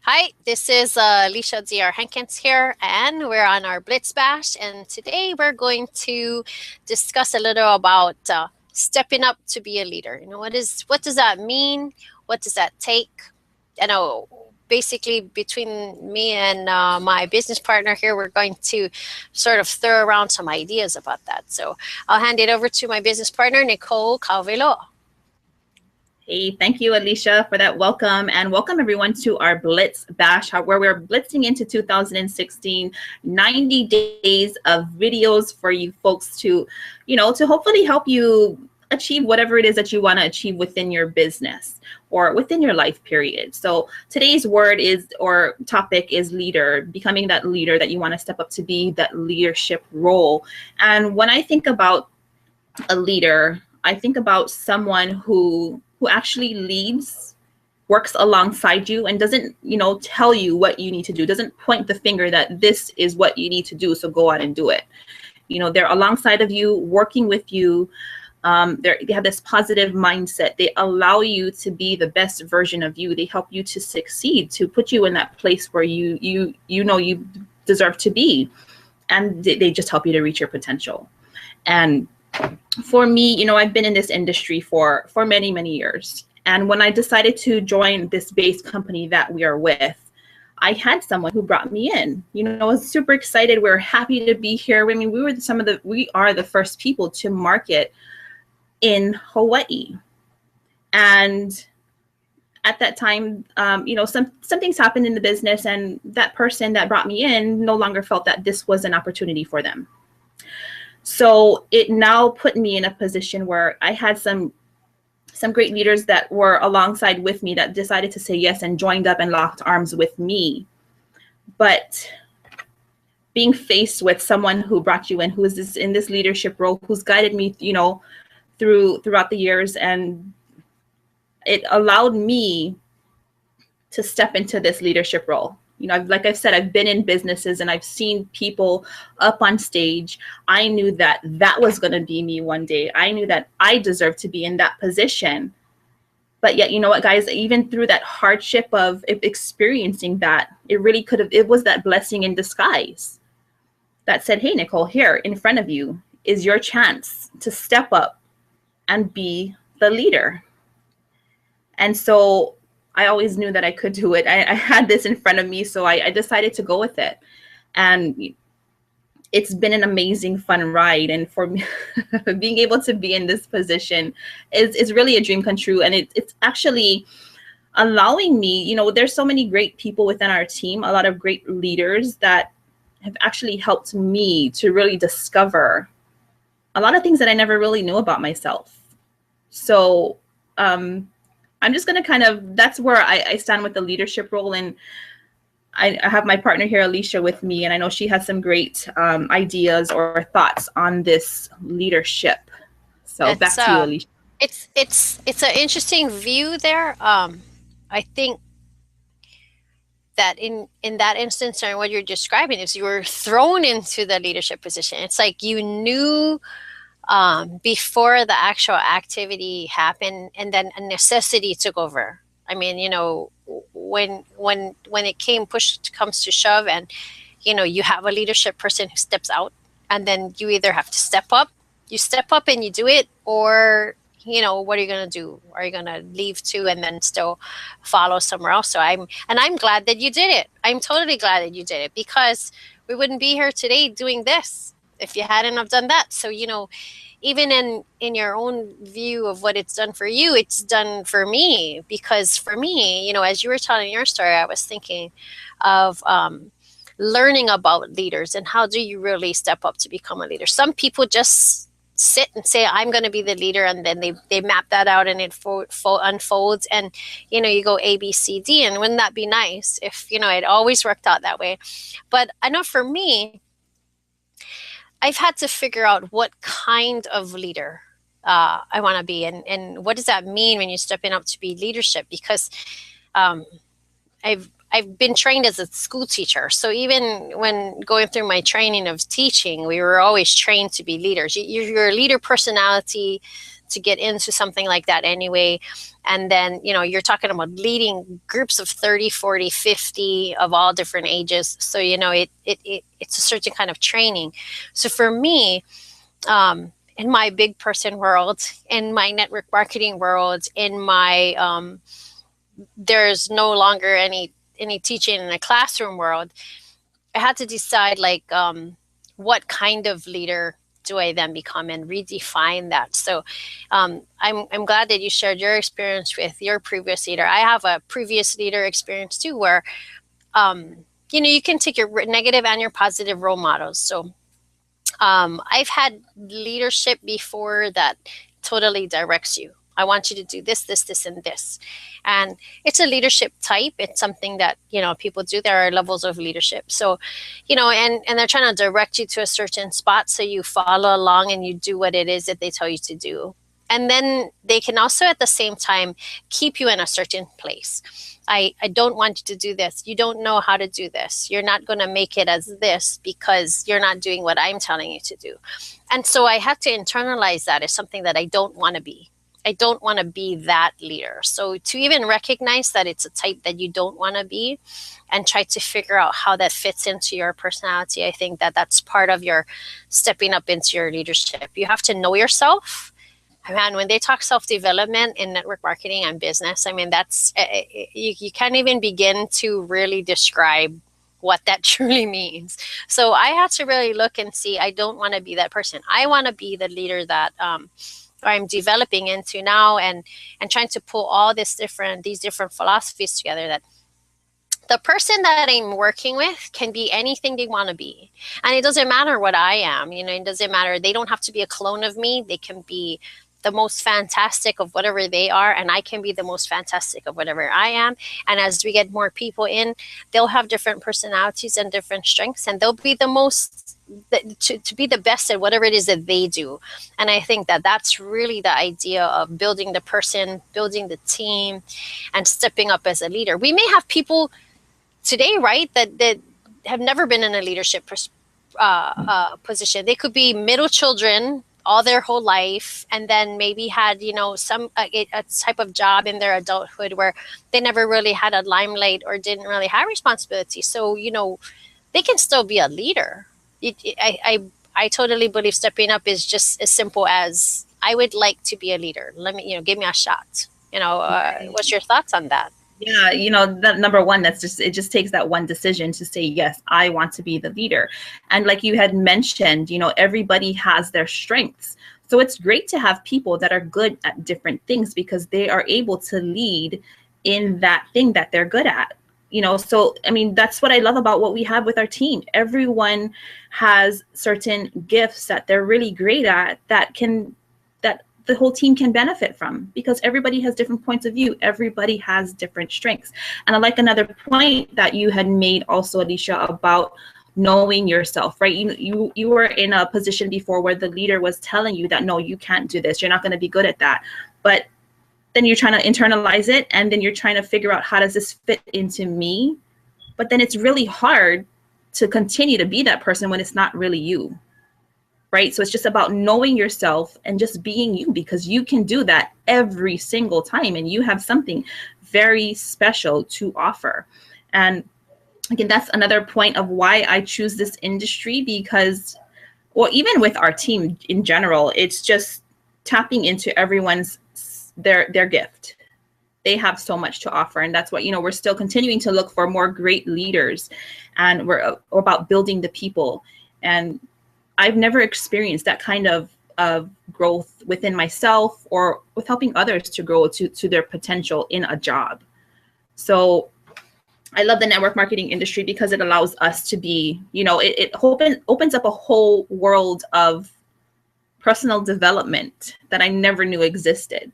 Hi, this is Alicia Hankins here, and we're on our Blitz Bash. And today we're going to discuss a little about stepping up to be a leader. What does that mean? What does that take? I know basically between me and my business partner here, we're going to sort of throw around some ideas about that. So I'll hand it over to my business partner, Nicole Kauweloa. Hey, thank you, Alicia, for that welcome. And welcome everyone to our Blitz Bash, where we're blitzing into 2016, 90 days of videos for you folks to hopefully help you achieve whatever it is that you want to achieve within your business or within your life period. So today's word is, or topic is leader, becoming that leader that you want to step up to be, that leadership role. And when I think about a leader, I think about someone who actually leads, works alongside you, and doesn't, tell you what you need to do, doesn't point the finger that this is what you need to do, so go out and do it. They're alongside of you, working with you. They have this positive mindset. They allow you to be the best version of you. They help you to succeed, to put you in that place where you deserve to be. And they just help you to reach your potential. And for me, I've been in this industry for many, many years. And when I decided to join this base company that we are with, I had someone who brought me in. I was super excited. We're happy to be here. I mean, we are the first people to market in Hawaii. And at that time, some things happened in the business, and that person that brought me in no longer felt that this was an opportunity for them. So it now put me in a position where I had some great leaders that were alongside with me that decided to say yes and joined up and locked arms with me. But being faced with someone who brought you in, who is in this leadership role, who's guided me, throughout the years, and it allowed me to step into this leadership role. Like I've said, I've been in businesses and I've seen people up on stage. I knew that was going to be me one day. I knew that I deserved to be in that position. But yet, you know what, guys, even through that hardship of experiencing that, it was that blessing in disguise that said, hey, Nicole, here in front of you is your chance to step up and be the leader. And so I always knew that I could do it. I had this in front of me, so I decided to go with it. And it's been an amazing, fun ride. And for me, being able to be in this position is really a dream come true. And it's actually allowing me, there's so many great people within our team, a lot of great leaders that have actually helped me to really discover a lot of things that I never really knew about myself. So, I'm just going to that's where I stand with the leadership role. And I have my partner here, Alicia, with me, and I know she has some great ideas or thoughts on this leadership. So back to you, Alicia. It's an interesting view there. I think that in that instance, and what you're describing is you were thrown into the leadership position. It's like you knew before the actual activity happened, and then a necessity took over. I mean, when it comes to shove, and you have a leadership person who steps out, and then you either have to step up and you do it, or what are you going to do? Are you going to leave too and then still follow somewhere else? So I'm glad that you did it. I'm totally glad that you did it, because we wouldn't be here today doing this if you hadn't have done that. So, even in your own view of what it's done for you, it's done for me. Because for me, as you were telling your story, I was thinking of learning about leaders and how do you really step up to become a leader. Some people just sit and say, I'm going to be the leader, and then they map that out, and it unfolds, and you go A, B, C, D. And wouldn't that be nice if it always worked out that way? But I know for me, I've had to figure out what kind of leader I want to be, and what does that mean when you're stepping up to be leadership? Because I've been trained as a school teacher, so even when going through my training of teaching, we were always trained to be leaders. You're a leader personality to get into something like that anyway. And then, you're talking about leading groups of 30, 40, 50 of all different ages. So, it's a certain kind of training. So for me, in my big person world, in my network marketing world, in my, there's no longer any teaching in a classroom world, I had to decide what kind of leader do I then become and redefine that. So I'm glad that you shared your experience with your previous leader. I have a previous leader experience too, where you can take your negative and your positive role models. So I've had leadership before that totally directs you. I want you to do this, this, this, and this. And it's a leadership type. It's something that, people do. There are levels of leadership. So, and they're trying to direct you to a certain spot. So you follow along and you do what it is that they tell you to do. And then they can also at the same time keep you in a certain place. I don't want you to do this. You don't know how to do this. You're not going to make it as this because you're not doing what I'm telling you to do. And so I had to internalize that as something that I don't want to be. I don't want to be that leader. So to even recognize that it's a type that you don't want to be and try to figure out how that fits into your personality, I think that that's part of your stepping up into your leadership. You have to know yourself. Man, when they talk self-development in network marketing and business, I mean, that's, you can't even begin to really describe what that truly means. So I had to really look and see, I don't want to be that person. I want to be the leader that I'm developing into now, and trying to pull all these different philosophies together, that the person that I'm working with can be anything they want to be. And it doesn't matter what I am, it doesn't matter. They don't have to be a clone of me. They can be the most fantastic of whatever they are, and I can be the most fantastic of whatever I am. And as we get more people in, they'll have different personalities and different strengths, and they'll be the most to be the best at whatever it is that they do. And I think that that's really the idea of building the person, building the team, and stepping up as a leader. We may have people today, right, that have never been in a leadership position. They could be middle children all their whole life, and then maybe had some a type of job in their adulthood where they never really had a limelight or didn't really have responsibility. So they can still be a leader. I totally believe stepping up is just as simple as, I would like to be a leader. Let me give me a shot. What's your thoughts on that? Yeah, that number one, it just takes that one decision to say, yes, I want to be the leader. And like you had mentioned, everybody has their strengths. So it's great to have people that are good at different things, because they are able to lead in that thing that they're good at. So, I mean, that's what I love about what we have with our team. Everyone has certain gifts that they're really great at that the whole team can benefit from, because everybody has different points of view. Everybody has different strengths. And I like another point that you had made also, Alicia, about knowing yourself, right? You were in a position before where the leader was telling you that, no, you can't do this. You're not going to be good at that. But then you're trying to internalize it, and then you're trying to figure out, how does this fit into me? But then it's really hard to continue to be that person when it's not really you. Right? So it's just about knowing yourself and just being you, because you can do that every single time, and you have something very special to offer. And again, that's another point of why I choose this industry, because, well, even with our team in general, it's just tapping into everyone's their gift. They have so much to offer, and that's what we're still continuing to look for more great leaders, and we're about building the people. And I've never experienced that kind of growth within myself, or with helping others to grow to their potential in a job. So I love the network marketing industry, because it allows us to be, it opens up a whole world of personal development that I never knew existed.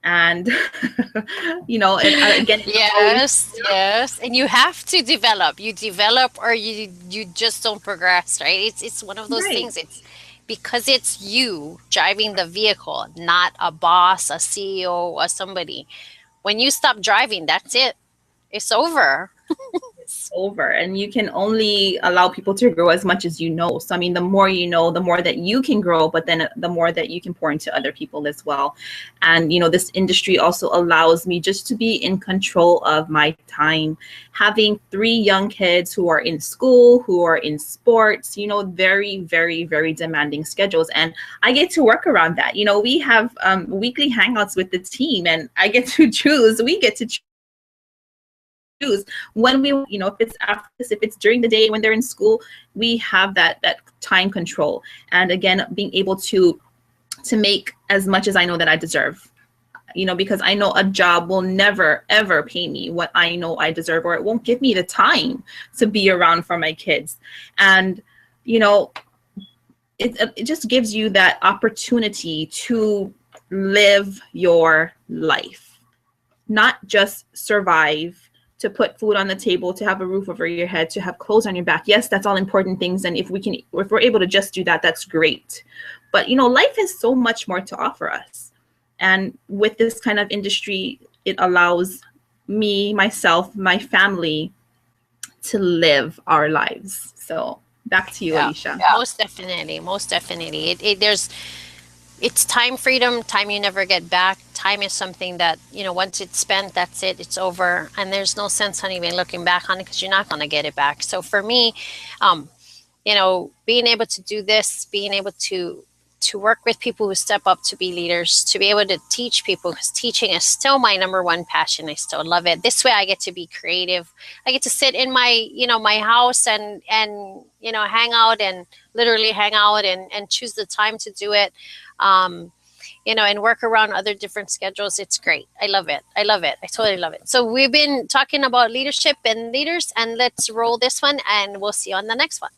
And and again, yes, and you have to develop. You develop, or you just don't progress, right? It's one of those things. It's because it's you driving the vehicle, not a boss, a CEO, or somebody. When you stop driving, that's it. It's over. It's over, and you can only allow people to grow as much as you know. So I mean, the more you know, the more that you can grow, but then the more that you can pour into other people as well. And this industry also allows me just to be in control of my time. Having 3 young kids who are in school, who are in sports, very, very, very demanding schedules, and I get to work around that. We have weekly hangouts with the team, and I get to choose. We get to choose when we, if it's after this, if it's during the day when they're in school, we have that time control. And again, being able to make as much as I know that I deserve, because I know a job will never, ever pay me what I know I deserve, or it won't give me the time to be around for my kids. And, it just gives you that opportunity to live your life, not just survive, to put food on the table, to have a roof over your head, to have clothes on your back. Yes, that's all important things. And if we're able to just do that, that's great. But, life has so much more to offer us. And with this kind of industry, it allows me, myself, my family to live our lives. So back to you, Alicia. Yeah. Most definitely. Most definitely. It's time freedom, time you never get back. Time is something that, once it's spent, that's it, it's over. And there's no sense on even looking back on it, because you're not going to get it back. So for me, being able to do this, being able to work with people who step up to be leaders, to be able to teach people, because teaching is still my number one passion. I still love it. This way I get to be creative. I get to sit in my, my house and hang out, and literally hang out and choose the time to do it. And work around other different schedules. It's great. I love it. I love it. I totally love it. So we've been talking about leadership and leaders, and let's roll this one, and we'll see you on the next one.